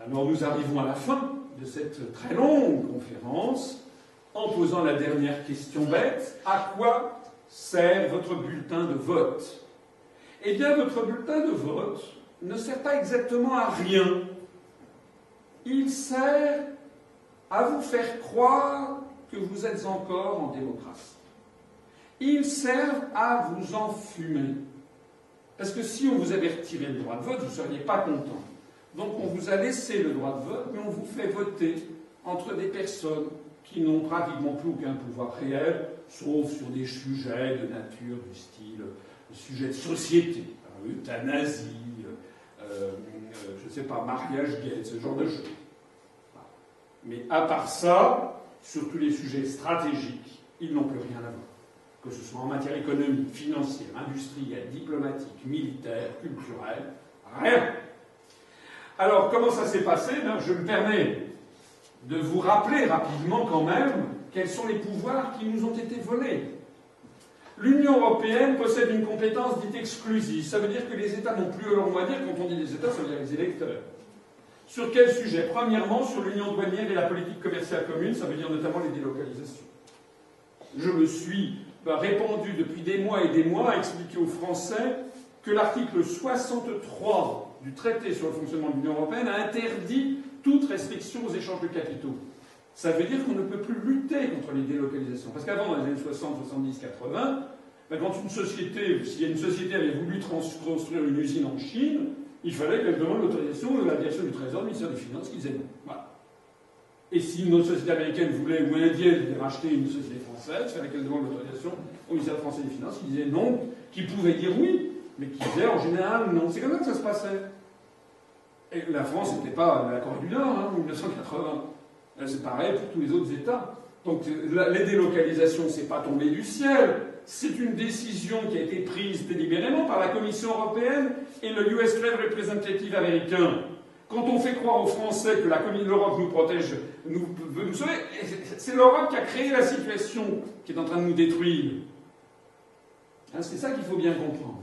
Alors nous arrivons à la fin de cette très longue conférence en posant la dernière question bête. À quoi sert votre bulletin de vote? Eh bien, votre bulletin de vote ne sert pas exactement à rien. Il sert à vous faire croire que vous êtes encore en démocratie. Il sert à vous enfumer. Parce que si on vous avait retiré le droit de vote, vous ne seriez pas content. Donc on vous a laissé le droit de vote, mais on vous fait voter entre des personnes qui n'ont pratiquement plus aucun pouvoir réel, sauf sur des sujets de nature du style sujet de société, euthanasie, je ne sais pas, mariage gay, ce genre de choses. Mais à part ça, sur tous les sujets stratégiques, ils n'ont plus rien à voir. Que ce soit en matière économique, financière, industrielle, diplomatique, militaire, culturelle, rien. Alors, comment ça s'est passé? Je me permets de vous rappeler rapidement quand même quels sont les pouvoirs qui nous ont été volés. L'Union européenne possède une compétence dite exclusive. Ça veut dire que les États n'ont plus leur mot à dire. Quand on dit les États, ça veut dire les électeurs. Sur quel sujet? Premièrement, sur l'union douanière et la politique commerciale commune, ça veut dire notamment les délocalisations. Je me suis répandu depuis des mois et des mois à expliquer aux Français que l'article 63 du traité sur le fonctionnement de l'Union européenne a interdit toute restriction aux échanges de capitaux. Ça veut dire qu'on ne peut plus lutter contre les délocalisations. Parce qu'avant, dans les années 60, 70, 80, quand une société, si une société avait voulu construire une usine en Chine, il fallait qu'elle demande l'autorisation de la direction du Trésor, du ministère des Finances, qui disait non. Voilà. Et si une autre société américaine voulait, ou indienne, voulait racheter une société française, il fallait qu'elle demande l'autorisation au ministère français des Finances, qui disait non, qui pouvait dire oui, mais qui disait en général non. C'est comme ça que ça se passait. Et la France n'était pas la Corée du Nord, en 1980. C'est pareil pour tous les autres États. Donc les délocalisations, c'est pas tombé du ciel. C'est une décision qui a été prise délibérément par la Commission européenne et le US Trade Representative américain. Quand on fait croire aux Français que l'Europe nous protège, veut nous sauver, c'est l'Europe qui a créé la situation qui est en train de nous détruire. C'est ça qu'il faut bien comprendre.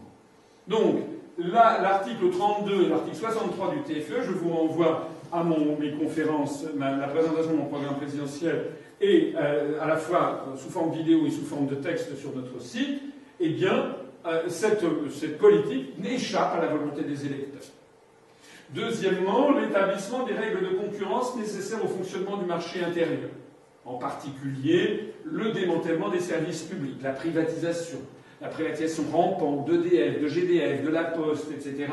Donc, là, l'article 32 et l'article 63 du TFE, je vous renvoie à mes conférences, la présentation de mon programme présidentiel, et à la fois sous forme vidéo et sous forme de texte sur notre site, eh bien, cette politique n'échappe à la volonté des électeurs. Deuxièmement, l'établissement des règles de concurrence nécessaires au fonctionnement du marché intérieur. En particulier, le démantèlement des services publics, la privatisation rampante d'EDF, de GDF, de la Poste, etc.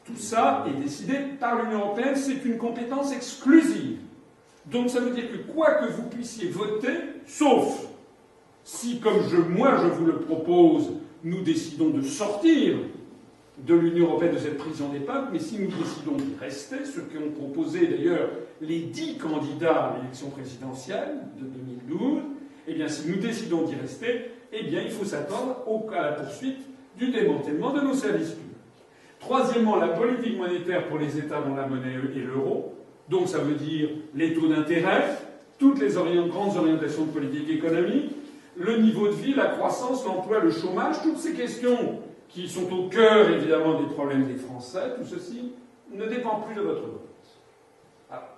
Tout ça est décidé par l'Union européenne, c'est une compétence exclusive. Donc ça veut dire que quoi que vous puissiez voter, sauf si, comme moi je vous le propose, nous décidons de sortir de l'Union européenne, de cette prison des peuples, mais si nous décidons d'y rester, ce qu'ont proposé d'ailleurs les 10 candidats à l'élection présidentielle de 2012, eh bien si nous décidons d'y rester, eh bien il faut s'attendre à la poursuite du démantèlement de nos services publics. Troisièmement, la politique monétaire pour les États dont la monnaie est l'euro. Donc ça veut dire les taux d'intérêt, toutes les grandes orientations de politique économique, le niveau de vie, la croissance, l'emploi, le chômage, toutes ces questions qui sont au cœur, évidemment, des problèmes des Français, tout ceci ne dépend plus de votre vote. Voilà.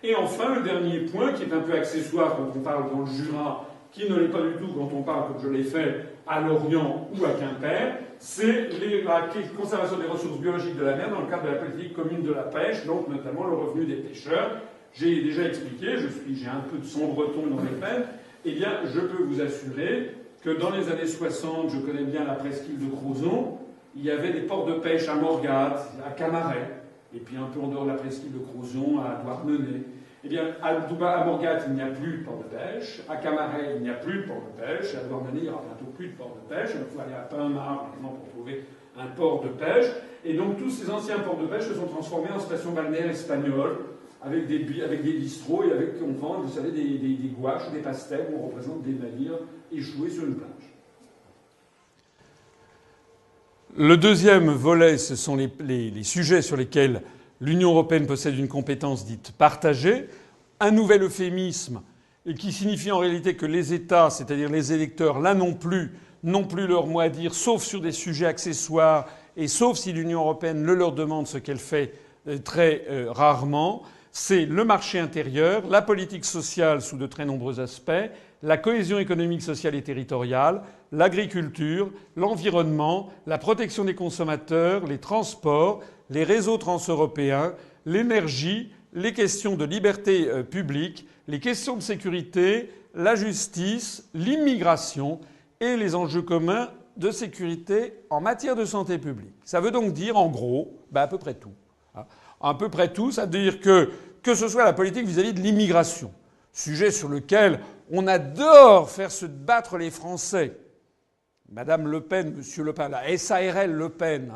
Et enfin, le dernier point, qui est un peu accessoire quand on parle dans le Jura, qui ne l'est pas du tout quand on parle, comme je l'ai fait, à Lorient ou à Quimper, c'est la conservation des ressources biologiques de la mer dans le cadre de la politique commune de la pêche, donc notamment le revenu des pêcheurs. J'ai déjà expliqué, j'ai un peu de sang breton dans mes peines, eh bien, je peux vous assurer que dans les années 60, je connais bien la presqu'île de Crozon, il y avait des ports de pêche à Morgat, à Camaret, et puis un peu en dehors de la presqu'île de Crozon, à Douarnenez. Eh bien, à Morgat, il n'y a plus de port de pêche. À Camaret, il n'y a plus de port de pêche. À Douarnenez, il n'y aura bientôt plus de port de pêche. Il faut aller à Pinmar, maintenant, pour trouver un port de pêche. Et donc, tous ces anciens ports de pêche se sont transformés en stations balnéaires espagnoles, avec des bistrots et avec, on vend, vous savez, des gouaches, des pastels où on représente des navires échoués sur une plage. Le deuxième volet, ce sont les sujets sur lesquels l'Union européenne possède une compétence dite partagée, un nouvel euphémisme qui signifie en réalité que les États, c'est-à-dire les électeurs, là non plus leur mot à dire, sauf sur des sujets accessoires et sauf si l'Union européenne le leur demande, ce qu'elle fait très rarement, c'est le marché intérieur, la politique sociale sous de très nombreux aspects, la cohésion économique, sociale et territoriale, l'agriculture, l'environnement, la protection des consommateurs, les transports, les réseaux transeuropéens, l'énergie, les questions de liberté publique, les questions de sécurité, la justice, l'immigration et les enjeux communs de sécurité en matière de santé publique. Ça veut donc dire, en gros, à peu près tout. À peu près tout, ça veut dire que ce soit la politique vis-à-vis de l'immigration, sujet sur lequel on adore faire se battre les Français. Madame Le Pen, Monsieur Le Pen, la SARL Le Pen,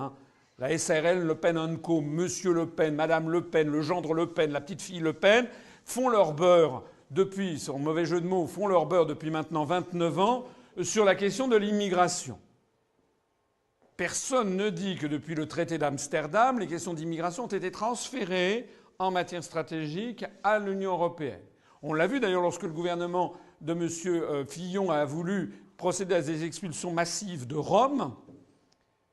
la SARL Le Pen & Co, Monsieur Le Pen, Madame Le Pen, le gendre Le Pen, la petite fille Le Pen, font leur beurre depuis, sans mauvais jeu de mots, font leur beurre depuis maintenant 29 ans sur la question de l'immigration. Personne ne dit que depuis le traité d'Amsterdam, les questions d'immigration ont été transférées en matière stratégique à l'Union européenne. On l'a vu d'ailleurs lorsque le gouvernement de M. Fillon a voulu procéder à des expulsions massives de Roms.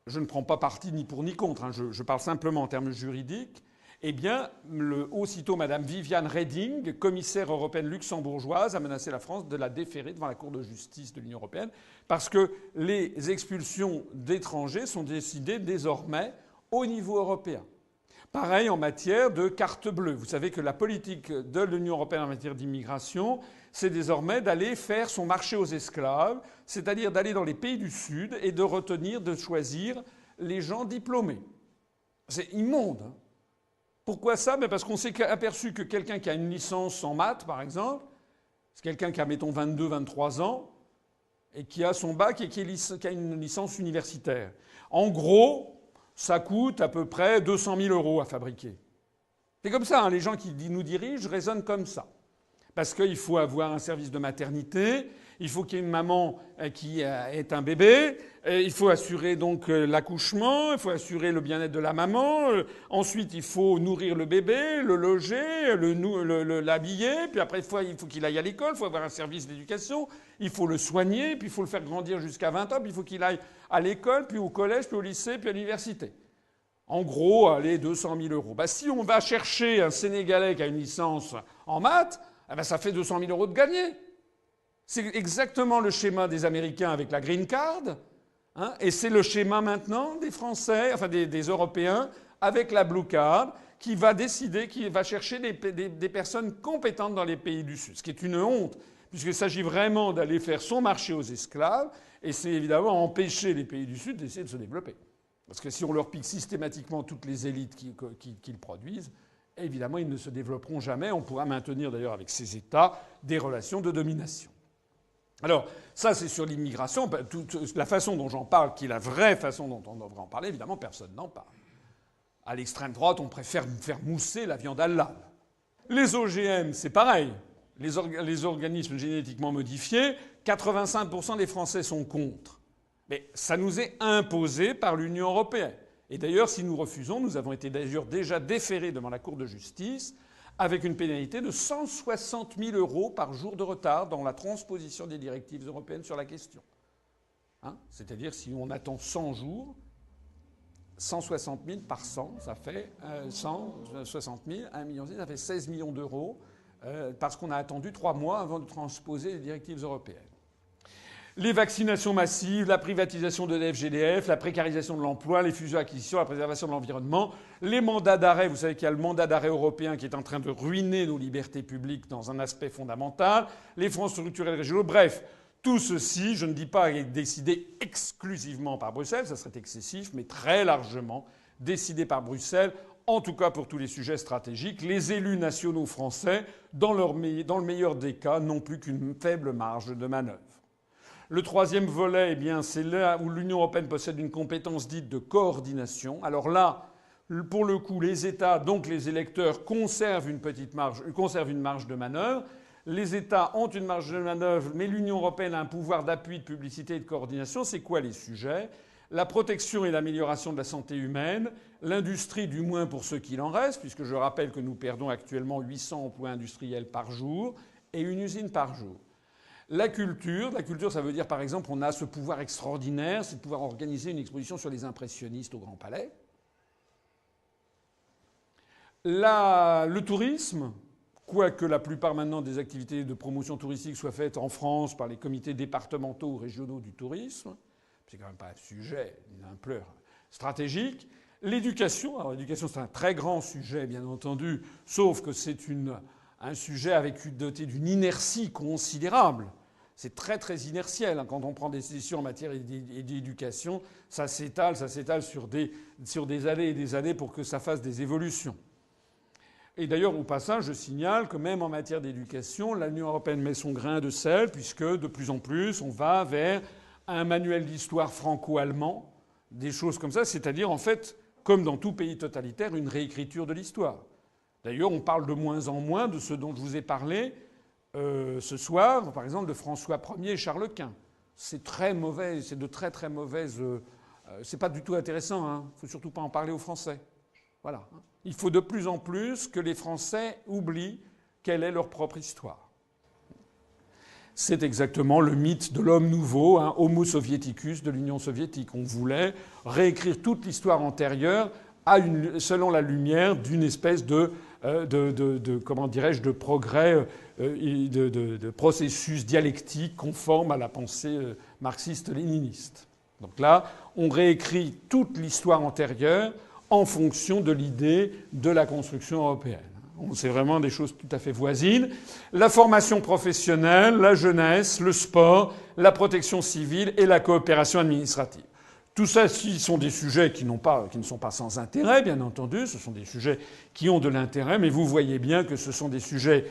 Je ne prends pas parti ni pour ni contre, je parle simplement en termes juridiques. Eh bien, aussitôt Mme Viviane Reding, commissaire européenne luxembourgeoise, a menacé la France de la déférer devant la Cour de justice de l'Union européenne parce que les expulsions d'étrangers sont décidées désormais au niveau européen. Pareil en matière de carte bleue. Vous savez que la politique de l'Union européenne en matière d'immigration, c'est désormais d'aller faire son marché aux esclaves, c'est-à-dire d'aller dans les pays du Sud et de retenir, de choisir les gens diplômés. C'est immonde. Pourquoi ça? Parce qu'on s'est aperçu que quelqu'un qui a une licence en maths, par exemple, c'est quelqu'un qui a, mettons, 22, 23 ans, et qui a son bac et qui a une licence universitaire. En gros, ça coûte à peu près 200 000 € à fabriquer. C'est comme ça, les gens qui nous dirigent raisonnent comme ça. Parce qu'il faut avoir un service de maternité, il faut qu'il y ait une maman qui ait un bébé, il faut assurer donc l'accouchement, il faut assurer le bien-être de la maman, ensuite il faut nourrir le bébé, le loger, l'habiller, puis après il faut qu'il aille à l'école, il faut avoir un service d'éducation, il faut le soigner, puis il faut le faire grandir jusqu'à 20 ans, puis il faut qu'il aille à l'école, puis au collège, puis au lycée, puis à l'université. En gros, allez, 200 000 €. Si on va chercher un Sénégalais qui a une licence en maths, ça fait 200 000 € de gagné. C'est exactement le schéma des Américains avec la green card, et c'est le schéma maintenant des Français, enfin des Européens, avec la blue card, qui va décider, qui va chercher des personnes compétentes dans les pays du Sud. Ce qui est une honte, puisqu'il s'agit vraiment d'aller faire son marché aux esclaves, et c'est évidemment empêcher les pays du Sud d'essayer de se développer. Parce que si on leur pique systématiquement toutes les élites qu'ils produisent, évidemment, ils ne se développeront jamais. On pourra maintenir d'ailleurs avec ces États des relations de domination. Alors, ça, c'est sur l'immigration. La façon dont j'en parle, qui est la vraie façon dont on devrait en parler, évidemment, personne n'en parle. À l'extrême droite, on préfère faire mousser la viande halal. Les OGM, c'est pareil. Les organismes génétiquement modifiés, 85% des Français sont contre. Mais ça nous est imposé par l'Union européenne. Et d'ailleurs, si nous refusons, nous avons été d'ailleurs déjà déférés devant la Cour de justice avec une pénalité de 160 000 € par jour de retard dans la transposition des directives européennes sur la question. C'est-à-dire, si on attend 100 jours, 160 000 par 100, ça fait 160 000, 1 million, ça fait 16 millions d'euros, parce qu'on a attendu 3 mois avant de transposer les directives européennes. Les vaccinations massives, la privatisation de l'EDF-GDF, la précarisation de l'emploi, les fusions-acquisitions, la préservation de l'environnement, les mandats d'arrêt. Vous savez qu'il y a le mandat d'arrêt européen qui est en train de ruiner nos libertés publiques dans un aspect fondamental, les fonds structurels régionaux. Bref, tout ceci, je ne dis pas est décidé exclusivement par Bruxelles, ça serait excessif, mais très largement décidé par Bruxelles, en tout cas pour tous les sujets stratégiques. Les élus nationaux français, dans le meilleur des cas, n'ont plus qu'une faible marge de manœuvre. Le troisième volet, c'est là où l'Union européenne possède une compétence dite de coordination. Alors là, pour le coup, les États, donc les électeurs, conservent une marge de manœuvre. Les États ont une marge de manœuvre, mais l'Union européenne a un pouvoir d'appui, de publicité et de coordination. C'est quoi les sujets? La protection et l'amélioration de la santé humaine, l'industrie du moins pour ceux qu'il en reste, puisque je rappelle que nous perdons actuellement 800 emplois industriels par jour et une usine par jour. La culture, ça veut dire par exemple on a ce pouvoir extraordinaire, c'est de pouvoir organiser une exposition sur les impressionnistes au Grand Palais. Le tourisme, quoique la plupart maintenant des activités de promotion touristique soient faites en France par les comités départementaux ou régionaux du tourisme, c'est quand même pas un sujet d'une ampleur stratégique. L'éducation, alors l'éducation c'est un très grand sujet bien entendu, sauf que c'est un sujet doté d'une inertie considérable. C'est très très inertiel. Quand on prend des décisions en matière d'éducation, ça s'étale sur des années et des années pour que ça fasse des évolutions. Et d'ailleurs, au passage, je signale que même en matière d'éducation, l'Union européenne met son grain de sel, puisque de plus en plus, on va vers un manuel d'histoire franco-allemand, des choses comme ça, c'est-à-dire en fait, comme dans tout pays totalitaire, une réécriture de l'histoire. D'ailleurs, on parle de moins en moins de ce dont je vous ai parlé ce soir, par exemple de François Ier et Charles Quint. C'est très mauvais, c'est de très très mauvaises. C'est pas du tout intéressant. Il ne faut surtout pas en parler aux Français. Voilà. Il faut de plus en plus que les Français oublient quelle est leur propre histoire. C'est exactement le mythe de l'homme nouveau, Homo soviéticus de l'Union soviétique. On voulait réécrire toute l'histoire antérieure selon la lumière d'une espèce de comment dirais-je, de progrès, de processus dialectique conforme à la pensée marxiste-léniniste. Donc là, on réécrit toute l'histoire antérieure en fonction de l'idée de la construction européenne. C'est vraiment des choses tout à fait voisines. La formation professionnelle, la jeunesse, le sport, la protection civile et la coopération administrative. Tout ça, ce sont des sujets qui ne sont pas sans intérêt, bien entendu. Ce sont des sujets qui ont de l'intérêt, mais vous voyez bien que ce sont des sujets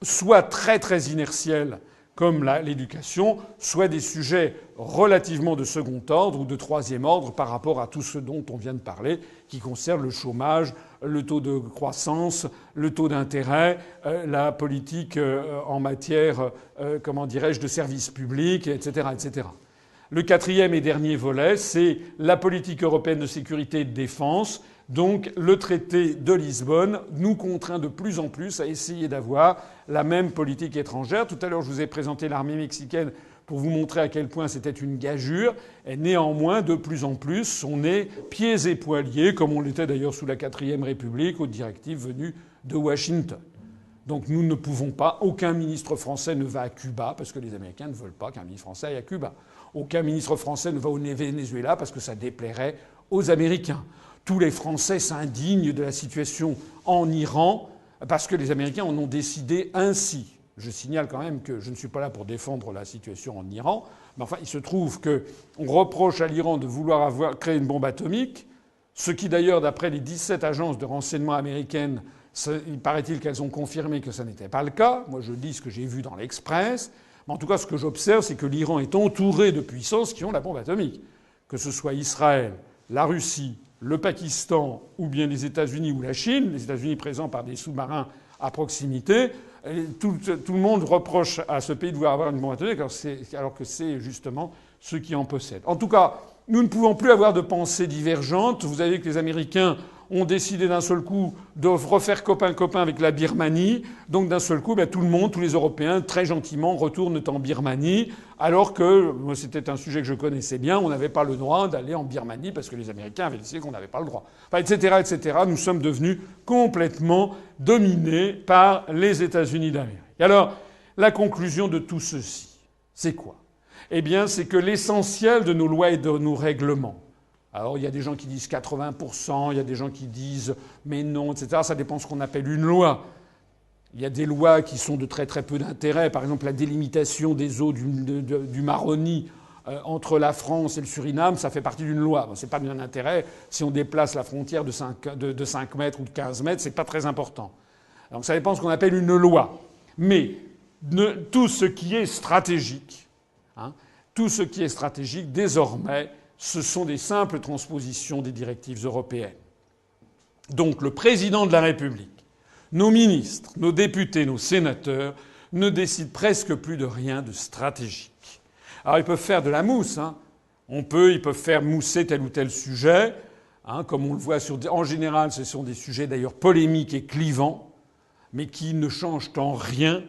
soit très très inertiels, comme l'éducation, soit des sujets relativement de second ordre ou de troisième ordre par rapport à tout ce dont on vient de parler, qui concerne le chômage, le taux de croissance, le taux d'intérêt, la politique en matière, comment dirais-je, de services publics, etc., etc. Le quatrième et dernier volet, c'est la politique européenne de sécurité et de défense. Donc le traité de Lisbonne nous contraint de plus en plus à essayer d'avoir la même politique étrangère. Tout à l'heure, je vous ai présenté l'armée mexicaine pour vous montrer à quel point c'était une gageure. Et néanmoins, de plus en plus, on est pieds et poings liés, comme on l'était d'ailleurs sous la 4e République, aux directives venues de Washington. Donc nous ne pouvons pas, aucun ministre français ne va à Cuba, parce que les Américains ne veulent pas qu'un ministre français aille à Cuba. Aucun ministre français ne va au Venezuela, parce que ça déplairait aux Américains. Tous les Français s'indignent de la situation en Iran, parce que les Américains en ont décidé ainsi. Je signale quand même que je ne suis pas là pour défendre la situation en Iran, mais enfin, il se trouve qu'on reproche à l'Iran de vouloir créer une bombe atomique, ce qui d'ailleurs, d'après les 17 agences de renseignement américaines, il paraît-il qu'elles ont confirmé que ça n'était pas le cas. Moi, je dis ce que j'ai vu dans l'Express. Mais en tout cas, ce que j'observe, c'est que l'Iran est entouré de puissances qui ont la bombe atomique. Que ce soit Israël, la Russie, le Pakistan, ou bien les États-Unis ou la Chine, les États-Unis présents par des sous-marins à proximité, tout le monde reproche à ce pays de vouloir avoir une bombe atomique, alors que c'est justement ceux qui en possèdent. En tout cas, nous ne pouvons plus avoir de pensées divergentes. Vous avez vu que les Américains ont décidé d'un seul coup de refaire copain-copain avec la Birmanie. Donc d'un seul coup, tout le monde, tous les Européens, très gentiment, retournent en Birmanie, alors que moi, c'était un sujet que je connaissais bien. On n'avait pas le droit d'aller en Birmanie parce que les Américains avaient décidé qu'on n'avait pas le droit. Enfin, etc., etc. Nous sommes devenus complètement dominés par les États-Unis d'Amérique. Alors, la conclusion de tout ceci, c'est quoi ? Eh bien, c'est que l'essentiel de nos lois et de nos règlements, alors il y a des gens qui disent 80%, il y a des gens qui disent mais non, etc. Ça dépend de ce qu'on appelle une loi. Il y a des lois qui sont de très très peu d'intérêt. Par exemple, la délimitation des eaux du Maroni entre la France et le Suriname, ça fait partie d'une loi. Bon, c'est pas d'un intérêt. Si on déplace la frontière de 5 mètres ou de 15 mètres, c'est pas très important. Donc ça dépend de ce qu'on appelle une loi. Mais tout ce qui est stratégique, tout ce qui est stratégique, désormais, ce sont des simples transpositions des directives européennes. Donc le président de la République, nos ministres, nos députés, nos sénateurs ne décident presque plus de rien de stratégique. Alors ils peuvent faire de la mousse. Ils peuvent faire mousser tel ou tel sujet. Comme on le voit en général, ce sont des sujets d'ailleurs polémiques et clivants, mais qui ne changent en rien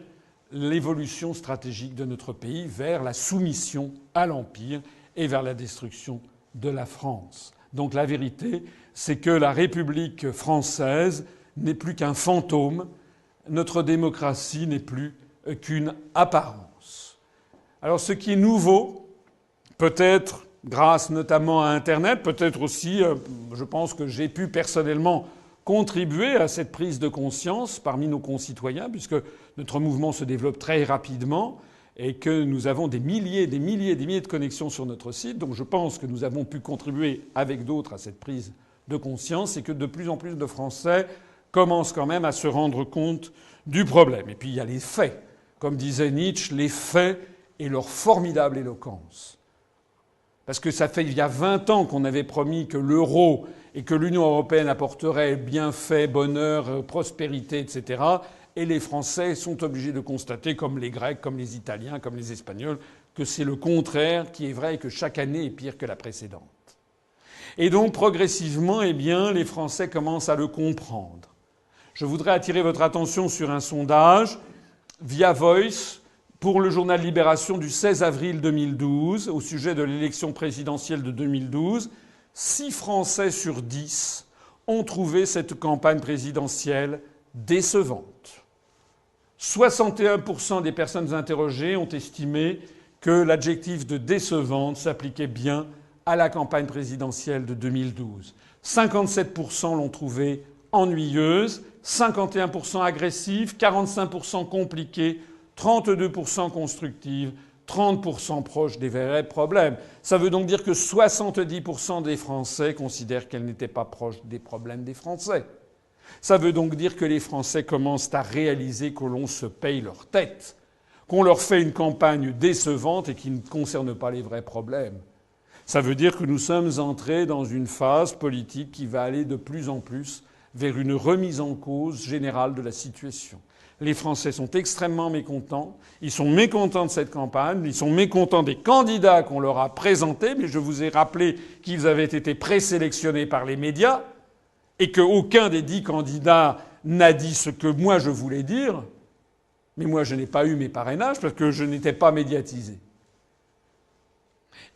l'évolution stratégique de notre pays vers la soumission à l'Empire et vers la destruction de la France. Donc la vérité, c'est que la République française n'est plus qu'un fantôme, notre démocratie n'est plus qu'une apparence. Alors ce qui est nouveau, peut-être grâce notamment à Internet, peut-être aussi, je pense que j'ai pu personnellement contribuer à cette prise de conscience parmi nos concitoyens, puisque notre mouvement se développe très rapidement et que nous avons des milliers de connexions sur notre site. Donc je pense que nous avons pu contribuer avec d'autres à cette prise de conscience et que de plus en plus de Français commencent quand même à se rendre compte du problème. Et puis il y a les faits. Comme disait Nietzsche, les faits et leur formidable éloquence. Parce que ça fait il y a 20 ans qu'on avait promis que l'euro et que l'Union européenne apporterait bienfaits, bonheur, prospérité, etc. Et les Français sont obligés de constater, comme les Grecs, comme les Italiens, comme les Espagnols, que c'est le contraire qui est vrai et que chaque année est pire que la précédente. Et donc, progressivement, eh bien, les Français commencent à le comprendre. Je voudrais attirer votre attention sur un sondage via Voice pour le journal Libération du 16 avril 2012 au sujet de l'élection présidentielle de 2012. 6 Français sur 10 ont trouvé cette campagne présidentielle décevante. 61% des personnes interrogées ont estimé que l'adjectif de décevante s'appliquait bien à la campagne présidentielle de 2012. 57% l'ont trouvée ennuyeuse, 51% agressive, 45% compliquée, 32% constructive, 30% proche des vrais problèmes. Ça veut donc dire que 70% des Français considèrent qu'elle n'était pas proche des problèmes des Français. Ça veut donc dire que les Français commencent à réaliser que l'on se paye leur tête, qu'on leur fait une campagne décevante et qui ne concerne pas les vrais problèmes. Ça veut dire que nous sommes entrés dans une phase politique qui va aller de plus en plus vers une remise en cause générale de la situation. Les Français sont extrêmement mécontents. Ils sont mécontents de cette campagne. Ils sont mécontents des candidats qu'on leur a présentés. Mais je vous ai rappelé qu'ils avaient été présélectionnés par les médias et qu'aucun des 10 candidats n'a dit ce que moi je voulais dire. Mais moi, je n'ai pas eu mes parrainages parce que je n'étais pas médiatisé.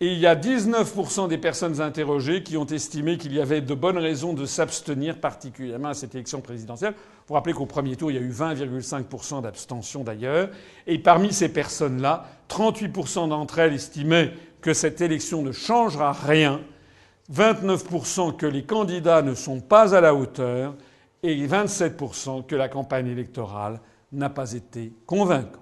Et il y a 19% des personnes interrogées qui ont estimé qu'il y avait de bonnes raisons de s'abstenir particulièrement à cette élection présidentielle. Vous vous rappelez qu'au premier tour, il y a eu 20,5% d'abstention d'ailleurs. Et parmi ces personnes-là, 38% d'entre elles estimaient que cette élection ne changera rien, 29% que les candidats ne sont pas à la hauteur et 27% que la campagne électorale n'a pas été convaincante.